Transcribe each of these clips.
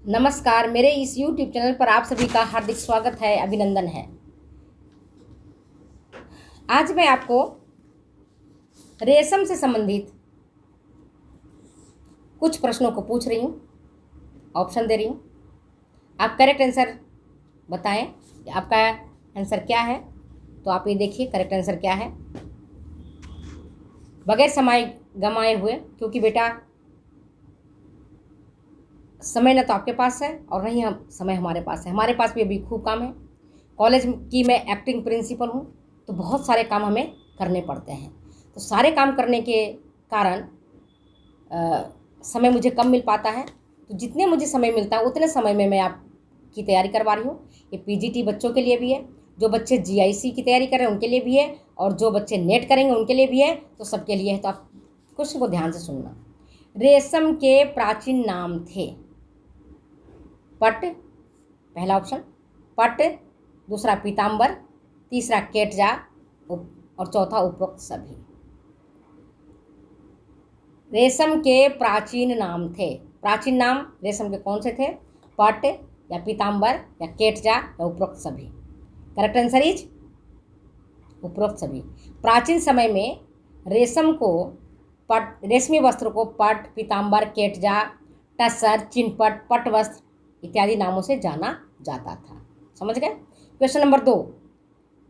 नमस्कार, मेरे इस YouTube चैनल पर आप सभी का हार्दिक स्वागत है, अभिनंदन है। आज मैं आपको रेशम से संबंधित कुछ प्रश्नों को पूछ रही हूँ, ऑप्शन दे रही हूँ। आप करेक्ट आंसर बताएं कि आपका आंसर क्या है। तो आप ये देखिए करेक्ट आंसर क्या है, बगैर समय गंवाए हुए, क्योंकि बेटा समय न तो आपके पास है और नहीं हम समय हमारे पास है। हमारे पास भी अभी खूब काम है। कॉलेज की मैं एक्टिंग प्रिंसिपल हूँ, तो बहुत सारे काम हमें करने पड़ते हैं। तो सारे काम करने के कारण समय मुझे कम मिल पाता है। तो जितने मुझे समय मिलता है उतने समय में मैं आपकी तैयारी करवा रही हूँ। ये पीजीटी बच्चों के लिए भी है, जो बच्चे जीआईसी की तैयारी कर रहे हैं उनके लिए भी है, और जो बच्चे नेट करेंगे उनके लिए भी है। तो सबके लिए है। तो आप क्वेश्चन को ध्यान से सुनना। रेशम के प्राचीन नाम थे पट, पहला ऑप्शन पट, दूसरा पीताम्बर, तीसरा केटजा और चौथा उपरोक्त सभी। रेशम के प्राचीन नाम थे। प्राचीन नाम रेशम के कौन से थे? पट या पीताम्बर या केटजा या उपरोक्त सभी। करेक्ट आंसर इज उपरोक्त सभी। प्राचीन समय में रेशम को रेशमी वस्त्र को पट, पीताम्बर, केटजा, टसर, चिनपट, पट वस्त्र इत्यादि नामों से जाना जाता था। समझ गए? क्वेश्चन नंबर 2,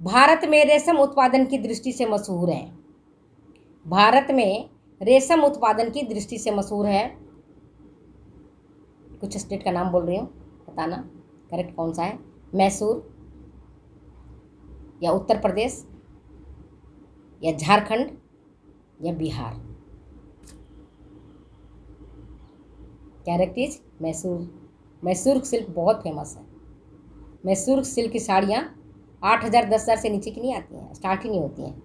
भारत में रेशम उत्पादन की दृष्टि से मशहूर है। भारत में रेशम उत्पादन की दृष्टि से मशहूर है। कुछ स्टेट का नाम बोल रही हूँ, बताना करेक्ट कौन सा है। मैसूर या उत्तर प्रदेश या झारखंड या Bihar. Correct is Mysore. Mysore silk बहुत फेमस है। मैसूर सिल्क की साड़ियाँ 8,000 10,000 से नीचे की नहीं आती हैं, स्टार्ट ही नहीं होती हैं।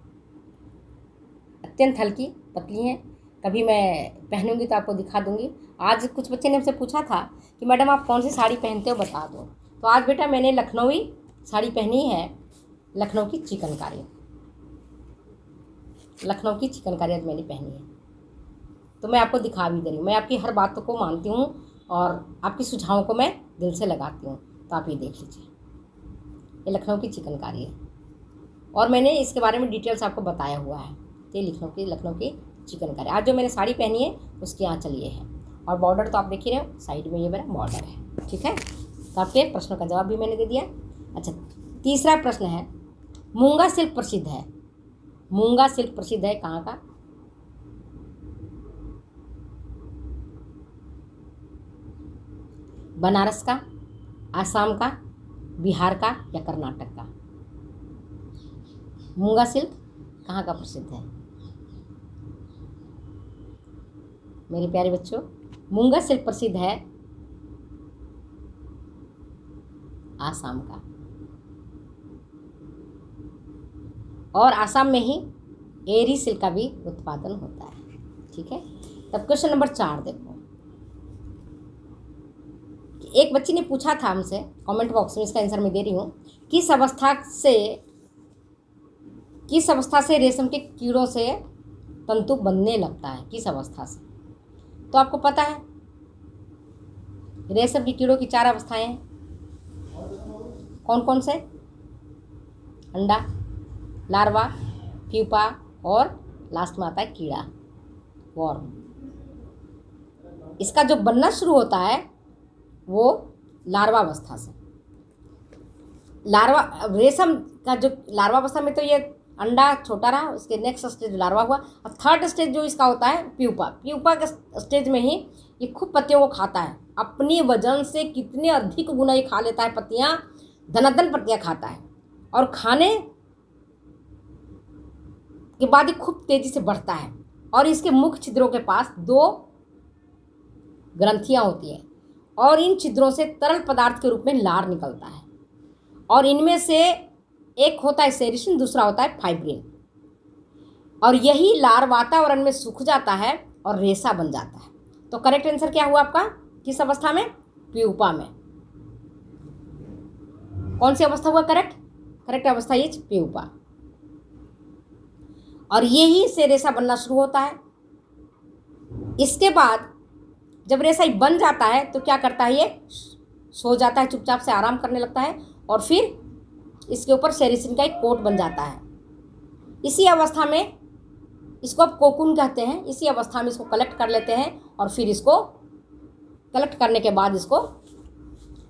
अत्यंत हल्की पतली हैं। कभी मैं पहनूंगी तो आपको दिखा दूंगी। आज कुछ बच्चे ने मुझसे पूछा था कि मैडम आप कौन सी साड़ी पहनते हो, बता दो। तो आज बेटा मैंने लखनवी साड़ी पहनी है, लखनऊ की चिकनकारी। लखनऊ की चिकनकारी आज मैंने पहनी है, तो मैं आपको दिखा भी दे रही हूँ। मैं आपकी हर बातों को मानती हूँ और आपकी सुझावों को मैं दिल से लगाती हूँ। तो आप ये देख लीजिए, ये लखनऊ की चिकनकारी है और मैंने इसके बारे में डिटेल्स आपको बताया हुआ है। ये लखनऊ की चिकनकारी। आज जो मैंने साड़ी पहनी है उसकी आँचल ये है, और बॉर्डर तो आप देख ही रहे हो, साइड में ये मेरा बॉर्डर है। ठीक है, तो आपके प्रश्नों का जवाब भी मैंने दे दिया। अच्छा, तीसरा प्रश्न है, मूंगा सिल्क प्रसिद्ध है। मूंगा सिल्क प्रसिद्ध है कहाँ का? बनारस का, आसाम का, बिहार का या कर्नाटक का? मूंगा सिल्क कहाँ का प्रसिद्ध है मेरे प्यारे बच्चों? मूंगा सिल्क प्रसिद्ध है आसाम का, और आसाम में ही एरी सिल्क का भी उत्पादन होता है। ठीक है, तब क्वेश्चन नंबर 4 देखो। एक बच्ची ने पूछा था हमसे कमेंट बॉक्स में, इसका आंसर मैं दे रही हूँ। किस अवस्था से रेशम के कीड़ों से तंतु बनने लगता है? किस अवस्था से? तो आपको पता है रेशम के कीड़ों की 4 अवस्थाएं हैं। कौन कौन से? अंडा, लार्वा, प्यूपा और लास्ट में आता है कीड़ा, वॉर्म। इसका जो बनना शुरू होता है वो लार्वा अवस्था से। लार्वा रेशम का जो लार्वा अवस्था में तो ये अंडा छोटा रहा, उसके नेक्स्ट स्टेज लार्वा हुआ, और थर्ड स्टेज जो इसका होता है प्यूपा। प्यूपा के स्टेज में ही ये खूब पत्तियों को खाता है। अपनी वजन से कितने अधिक गुना ये खा लेता है पत्तियाँ, धनाधन पत्तियाँ खाता है, और खाने के बाद ये खूब तेजी से बढ़ता है। और इसके मुख छिद्रों के पास 2 ग्रंथियाँ होती हैं, और इन छिद्रों से तरल पदार्थ के रूप में लार निकलता है, और इनमें से एक होता है सेरिसिन, दूसरा होता है फाइब्रिन, और यही लार वातावरण में सूख जाता है और रेशा बन जाता है। तो करेक्ट आंसर क्या हुआ आपका? किस अवस्था में? प्यूपा में। कौन सी अवस्था हुआ करेक्ट? करेक्ट अवस्था ये प्यूपा, और यही से रेशा बनना शुरू होता है। इसके बाद जब रेशा बन जाता है तो क्या करता है, ये सो जाता है, चुपचाप से आराम करने लगता है और फिर इसके ऊपर सेरिसिन का एक कोट बन जाता है। इसी अवस्था में इसको अब कोकून कहते हैं। इसी अवस्था में इसको कलेक्ट कर लेते हैं और फिर इसको कलेक्ट करने के बाद इसको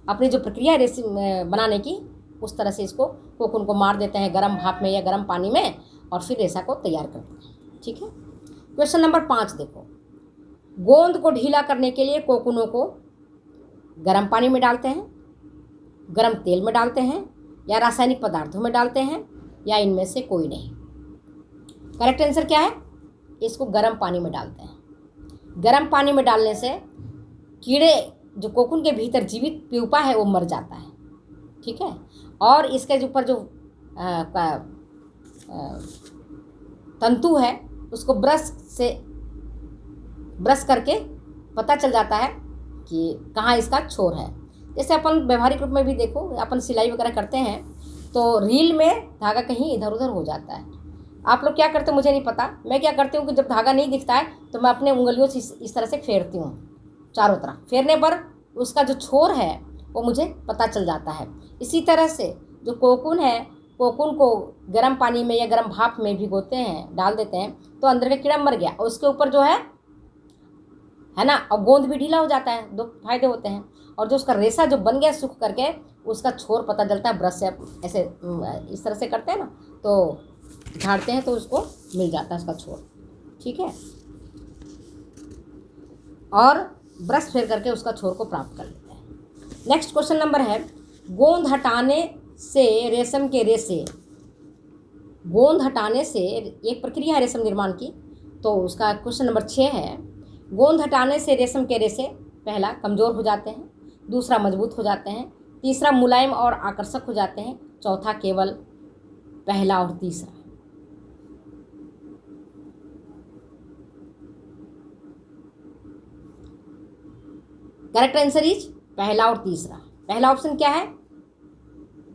अपनी जो प्रक्रिया है रेशम बनाने की, उस तरह से इसको कोकून को मार देते हैं गर्म भाप में या गर्म पानी में और फिर रेशा को तैयार करते हैं। ठीक है। क्वेश्चन नंबर 5 देखो, गोंद को ढीला करने के लिए कोकूनों को गर्म पानी में डालते हैं, गर्म तेल में डालते हैं या रासायनिक पदार्थों में डालते हैं या इनमें से कोई नहीं। करेक्ट आंसर क्या है, इसको गर्म पानी में डालते हैं। गर्म पानी में डालने से कीड़े जो कोकून के भीतर जीवित प्यूपा है वो मर जाता है। ठीक है। और इसके ऊपर जो तंतु है उसको ब्रश करके पता चल जाता है कि कहाँ इसका छोर है। जैसे अपन व्यवहारिक रूप में भी देखो, अपन सिलाई वगैरह करते हैं तो रील में धागा कहीं इधर उधर हो जाता है। आप लोग क्या करते हो मुझे नहीं पता, मैं क्या करती हूँ कि जब धागा नहीं दिखता है तो मैं अपने उंगलियों से इस तरह से फेरती हूँ चारों तरफ। फेरने पर उसका जो छोर है वो मुझे पता चल जाता है। इसी तरह से जो कोकून है, कोकून को गर्म पानी में या गर्म भाप में भिगोते हैं, डाल देते हैं तो अंदर का कीड़ा मर गया और उसके ऊपर जो है ना, और गोंद भी ढीला हो जाता है। 2 फायदे होते हैं। और जो उसका रेशा जो बन गया सूख करके, उसका छोर पता चलता है। ब्रश से ऐसे इस तरह से करते हैं ना, तो झाड़ते हैं तो उसको मिल जाता है उसका छोर। ठीक है। और ब्रश फेर करके उसका छोर को प्राप्त कर लेते हैं। नेक्स्ट क्वेश्चन नंबर है, गोंद हटाने से रेशम के रेशे, गोंद हटाने से एक प्रक्रिया है रेशम निर्माण की, तो उसका क्वेश्चन नंबर 6 है, गोंद हटाने से रेशम के रेशे पहला कमज़ोर हो जाते हैं, दूसरा मजबूत हो जाते हैं, तीसरा मुलायम और आकर्षक हो जाते हैं, चौथा केवल पहला और तीसरा। करेक्ट आंसर इज पहला और तीसरा। पहला ऑप्शन क्या है,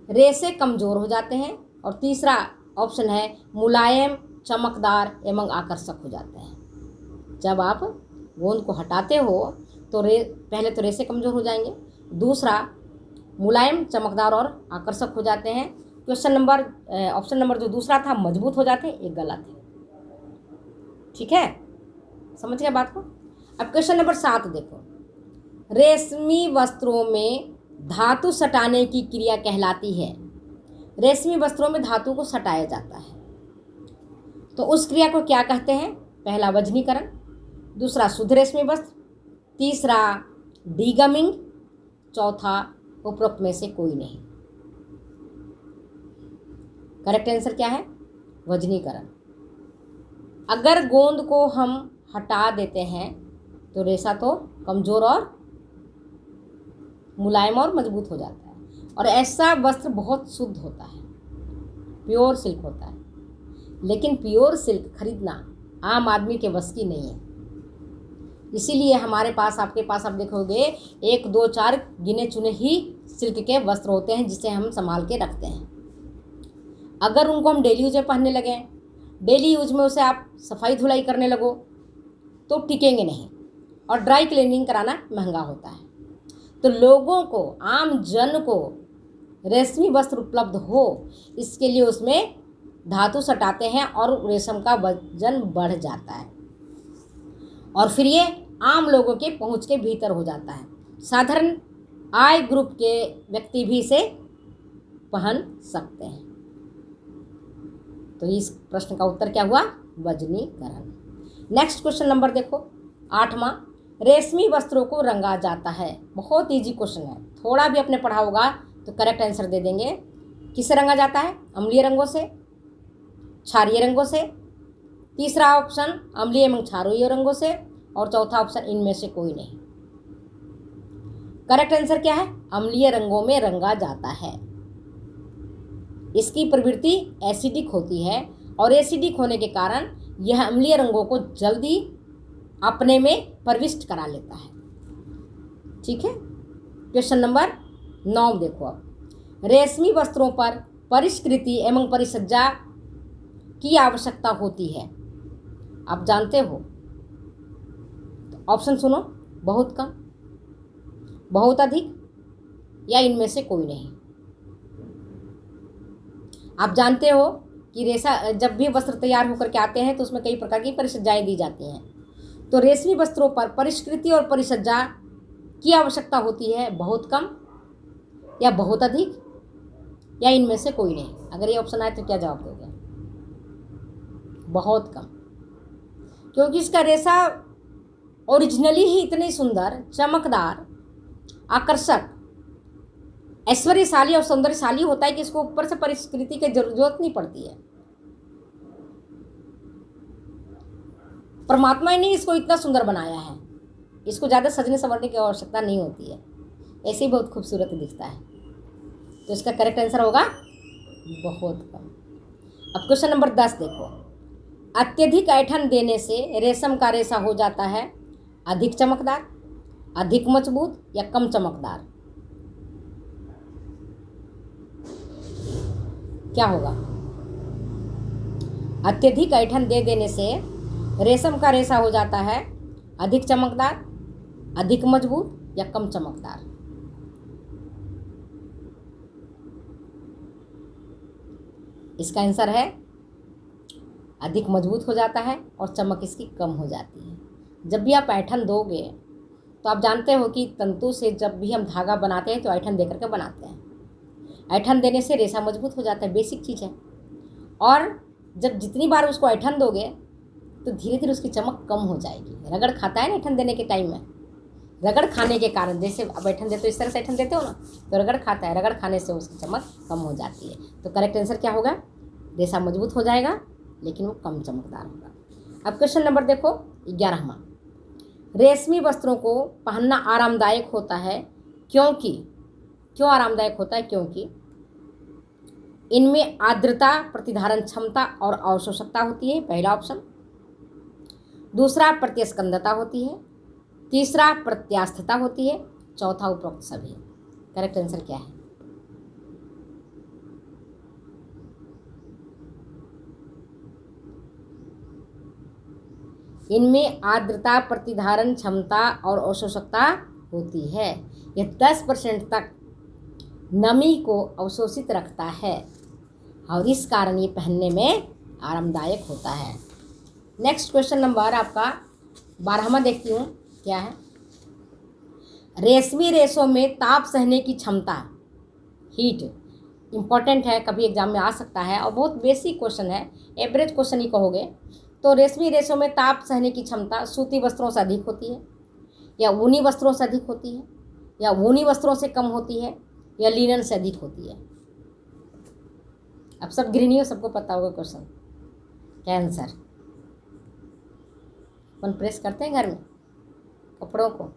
रेशे कमज़ोर हो जाते हैं, और तीसरा ऑप्शन है मुलायम, चमकदार एवं आकर्षक हो जाते हैं। जब आप गोंद को हटाते हो तो पहले तो रेशे कमज़ोर हो जाएंगे, दूसरा मुलायम, चमकदार और आकर्षक हो जाते हैं। ऑप्शन नंबर जो दूसरा था मजबूत हो जाते हैं, ये गलत है। ठीक है, समझ गया बात को। अब क्वेश्चन नंबर 7 देखो, रेशमी वस्त्रों में धातु सटाने की क्रिया कहलाती है। रेशमी वस्त्रों में धातु को सटाया जाता है तो उस क्रिया को क्या कहते हैं। पहला वजनीकरण, दूसरा शुद्ध रेशमी वस्त्र, तीसरा डीगमिंग, चौथा उपरोक्त में से कोई नहीं। करेक्ट आंसर क्या है, वजनीकरण। अगर गोंद को हम हटा देते हैं तो रेशा तो कमज़ोर और मुलायम और मजबूत हो जाता है, और ऐसा वस्त्र बहुत शुद्ध होता है, प्योर सिल्क होता है। लेकिन प्योर सिल्क खरीदना आम आदमी के बस की नहीं है। इसीलिए हमारे पास, आपके पास आप देखोगे 1, 2, 4 गिने चुने ही सिल्क के वस्त्र होते हैं जिसे हम संभाल के रखते हैं। अगर उनको हम डेली यूज में पहनने लगें, डेली यूज में उसे आप सफाई धुलाई करने लगो तो टिकेंगे नहीं, और ड्राई क्लीनिंग कराना महंगा होता है। तो लोगों को, आम जन को रेशमी वस्त्र उपलब्ध हो, इसके लिए उसमें धातु सटाते हैं और रेशम का वजन बढ़ जाता है, और फिर ये आम लोगों के पहुंच के भीतर हो जाता है। साधारण आय ग्रुप के व्यक्ति भी इसे पहन सकते हैं। तो इस प्रश्न का उत्तर क्या हुआ, वजनीकरण। नेक्स्ट क्वेश्चन नंबर देखो 8वां, रेशमी वस्त्रों को रंगा जाता है। बहुत इजी क्वेश्चन है, थोड़ा भी आपने पढ़ा होगा तो करेक्ट आंसर दे देंगे। किससे रंगा जाता है, अम्लीय रंगों से, क्षारीय रंगों से, तीसरा ऑप्शन अम्लीय एवं क्षारीय रंगों से, और चौथा ऑप्शन इनमें से कोई नहीं। करेक्ट आंसर क्या है, अम्लीय रंगों में रंगा जाता है। इसकी प्रवृत्ति एसिडिक होती है, और एसिडिक होने के कारण यह अम्लीय रंगों को जल्दी अपने में प्रविष्ट करा लेता है। ठीक है। क्वेश्चन नंबर 9 देखो, अब रेशमी वस्त्रों पर परिष्कृति एवं परिसज्जा की आवश्यकता होती है, आप जानते हो। तो ऑप्शन सुनो, बहुत कम, बहुत अधिक, या इनमें से कोई नहीं। आप जानते हो कि रेशा जब भी वस्त्र तैयार होकर के आते हैं तो उसमें कई प्रकार की परिसज्जाएं दी जाती हैं। तो रेशमी वस्त्रों पर परिष्कृति और परिसज्जा की आवश्यकता होती है बहुत कम, या बहुत अधिक, या इनमें से कोई नहीं। अगर ये ऑप्शन आए तो क्या जवाब दोगे? बहुत कम, क्योंकि इसका रेशा ओरिजिनली ही इतनी सुंदर, चमकदार, आकर्षक, ऐश्वर्यशाली और सौंदर्यशाली होता है कि इसको ऊपर से परिष्कृति की जरूरत नहीं पड़ती है। परमात्मा ने इसको इतना सुंदर बनाया है, इसको ज़्यादा सजने संवरने की आवश्यकता नहीं होती है, ऐसे ही बहुत खूबसूरत दिखता है। तो इसका करेक्ट आंसर होगा बहुत कम। अब क्वेश्चन नंबर 10 देखो। अत्यधिक ऐंठन देने से रेशम का रेशा हो जाता है अधिक चमकदार, अधिक मजबूत, या कम चमकदार? क्या होगा? अत्यधिक ऐंठन दे देने से रेशम का रेशा हो जाता है अधिक चमकदार, अधिक मजबूत, या कम चमकदार? इसका आंसर है अधिक मजबूत हो जाता है और चमक इसकी कम हो जाती है। जब भी आप ऐंठन दोगे तो आप जानते हो कि तंतु से जब भी हम धागा बनाते हैं तो ऐंठन दे करके बनाते हैं। ऐंठन देने से रेशा मजबूत हो जाता है, बेसिक चीज़ है। और जब जितनी बार उसको ऐंठन दोगे तो धीरे धीरे उसकी चमक कम हो जाएगी। रगड़ खाता है ना ऐंठन देने के टाइम में, रगड़ खाने के कारण, जैसे अब ऐंठन देते हो इस तरह से ऐंठन देते हो ना, तो रगड़ खाता है, रगड़ खाने से उसकी चमक कम हो जाती है। तो करेक्ट आंसर क्या होगा? रेशा मजबूत हो जाएगा लेकिन वो कम चमकदार होगा। अब क्वेश्चन नंबर देखो 11वां। रेशमी वस्त्रों को पहनना आरामदायक होता है क्योंकि, क्यों आरामदायक होता है? क्योंकि इनमें आर्द्रता, प्रतिधारण क्षमता और अवशोषकता होती है, पहला ऑप्शन। दूसरा प्रत्यस्कंदता होती है, तीसरा प्रत्यास्थता होती है, चौथा उपरोक्त सभी। करेक्ट आंसर क्या है? इनमें आर्द्रता, प्रतिधारण क्षमता और अवशोषकता होती है। यह 10% तक नमी को अवशोषित रखता है और इस कारण ये पहनने में आरामदायक होता है। नेक्स्ट क्वेश्चन नंबर आपका 12वां देखती हूँ क्या है। रेशमी रेशों में ताप सहने की क्षमता, हीट, इम्पॉर्टेंट है, कभी एग्जाम में आ सकता है और बहुत बेसिक क्वेश्चन है, एवरेज क्वेश्चन ही कहोगे। तो रेशमी रेशों में ताप सहने की क्षमता सूती वस्त्रों से अधिक होती है, या ऊनी वस्त्रों से अधिक होती है, या ऊनी वस्त्रों से कम होती है, या लिनन से अधिक होती है? अब सब गृहिणियों सबको पता होगा क्वेश्चन। क्या आंसर? अपन प्रेस करते हैं घर में कपड़ों को,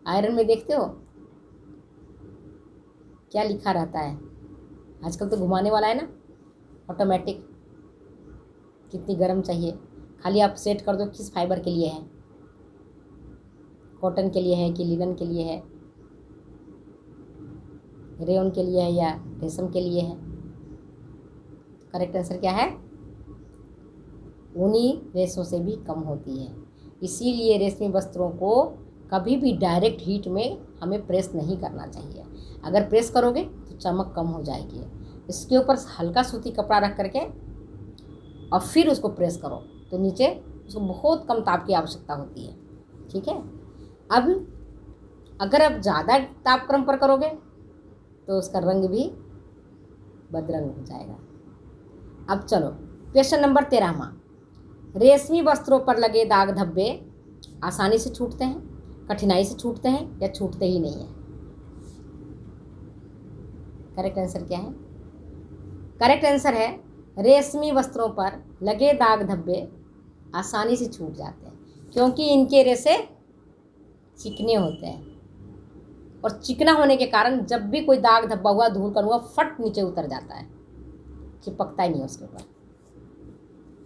आयरन में देखते हो क्या लिखा रहता है? आजकल तो घुमाने वाला है ना ऑटोमेटिक, कितनी गर्म चाहिए, खाली आप सेट कर दो किस फाइबर के लिए है, कॉटन के लिए है कि लिनन के लिए है, रेयन के लिए है या रेशम के लिए है? करेक्ट आंसर क्या है? ऊनी रेशों से भी कम होती है। इसीलिए रेशमी वस्त्रों को कभी भी डायरेक्ट हीट में हमें प्रेस नहीं करना चाहिए। अगर प्रेस करोगे तो चमक कम हो जाएगी। इसके ऊपर हल्का सूती कपड़ा रख करके और फिर उसको प्रेस करो तो नीचे उसको बहुत कम ताप की आवश्यकता होती है। ठीक है। अब अगर आप ज़्यादा तापक्रम पर करोगे तो उसका रंग भी बदरंग हो जाएगा। अब चलो क्वेश्चन नंबर 13वां। रेशमी वस्त्रों पर लगे दाग धब्बे आसानी से छूटते हैं, कठिनाई से छूटते हैं, या छूटते ही नहीं है? करेक्ट आंसर क्या है? करेक्ट आंसर है रेशमी वस्त्रों पर लगे दाग धब्बे आसानी से छूट जाते हैं क्योंकि इनके रेशे चिकने होते हैं और चिकना होने के कारण जब भी कोई दाग धब्बा हुआ, धूल कण हुआ, फट नीचे उतर जाता है, चिपकता ही नहीं है उसके ऊपर।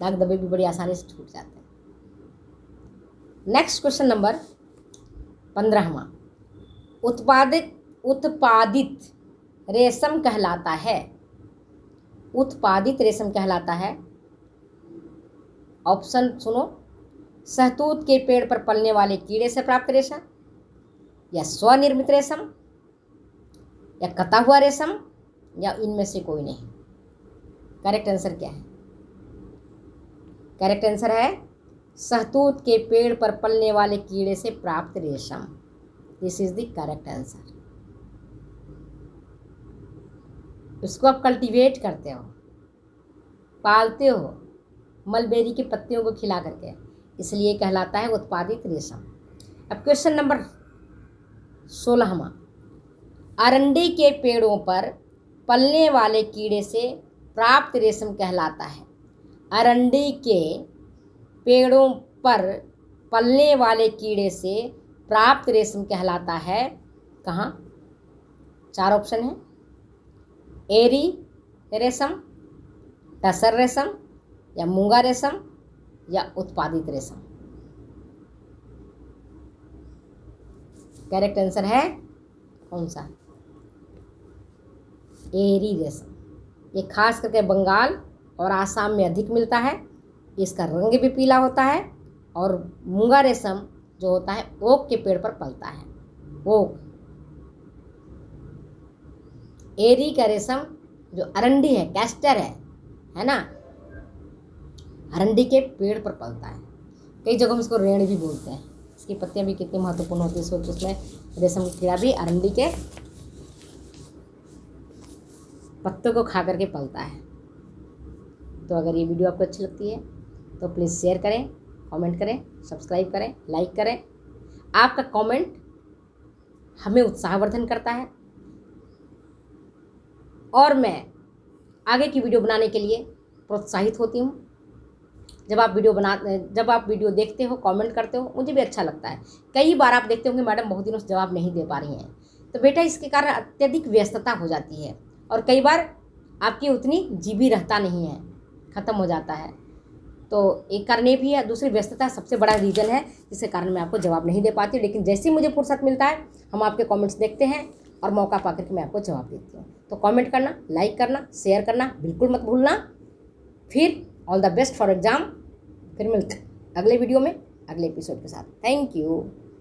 दाग धब्बे भी बड़ी आसानी से छूट जाते हैं। नेक्स्ट क्वेश्चन नंबर 15वां। उत्पादित रेशम कहलाता है, उत्पादित रेशम कहलाता है, ऑप्शन सुनो, शहतूत के पेड़ पर पलने वाले कीड़े से प्राप्त रेशम, या स्वनिर्मित रेशम, या कता हुआ रेशम, या इनमें से कोई नहीं। करेक्ट आंसर क्या है? करेक्ट आंसर है शहतूत के पेड़ पर पलने वाले कीड़े से प्राप्त रेशम। This is the correct answer. उसको आप कल्टीवेट करते हो, पालते हो मलबेरी की पत्तियों को खिला करके, इसलिए कहलाता है उत्पादित रेशम। अब क्वेश्चन नंबर 16वां, अरंडी के पेड़ों पर पलने वाले कीड़े से प्राप्त रेशम कहलाता है। अरंडी के पेड़ों पर पलने वाले कीड़े से प्राप्त रेशम कहलाता है कहाँ? 4 ऑप्शन है, एरी रेशम, टसर रेशम, या मूंगा रेशम, या उत्पादित रेशम। करेक्ट आंसर है कौन सा? एरी रेशम। ये खास करके बंगाल और आसाम में अधिक मिलता है। इसका रंग भी पीला होता है। और मूंगा रेशम जो होता है ओक के पेड़ पर पलता है। ओक। एरी का रेशम जो अरंडी है, कैस्टर है ना, अरंडी के पेड़ पर पलता है। कई जगहों में इसको रेण भी बोलते हैं। इसकी पत्तियां भी कितनी महत्वपूर्ण होती है, उसमें रेशम कीड़ा भी अरंडी के पत्तों को खा करके पलता है। तो अगर ये वीडियो आपको अच्छी लगती है तो प्लीज़ शेयर करें, कमेंट करें, सब्सक्राइब करें, लाइक करें। आपका कमेंट हमें उत्साहवर्धन करता है और मैं आगे की वीडियो बनाने के लिए प्रोत्साहित होती हूँ। जब आप वीडियो देखते हो, कमेंट करते हो, मुझे भी अच्छा लगता है। कई बार आप देखते होंगे मैडम बहुत दिनों से जवाब नहीं दे पा रही हैं, तो बेटा इसके कारण अत्यधिक व्यस्तता हो जाती है और कई बार आपकी उतनी जीबी रहता नहीं है, ख़त्म हो जाता है। तो एक कारण ये भी है, दूसरी व्यस्तता सबसे बड़ा रीज़न है जिसके कारण मैं आपको जवाब नहीं दे पाती। लेकिन जैसे ही मुझे फुर्सत मिलता है हम आपके कमेंट्स देखते हैं और मौका पाकर के मैं आपको जवाब देती हूँ। तो कमेंट करना, लाइक करना, शेयर करना बिल्कुल मत भूलना। फिर all the best for exam. फिर मिलते हैं अगले वीडियो में अगले एपिसोड के साथ। Thank you.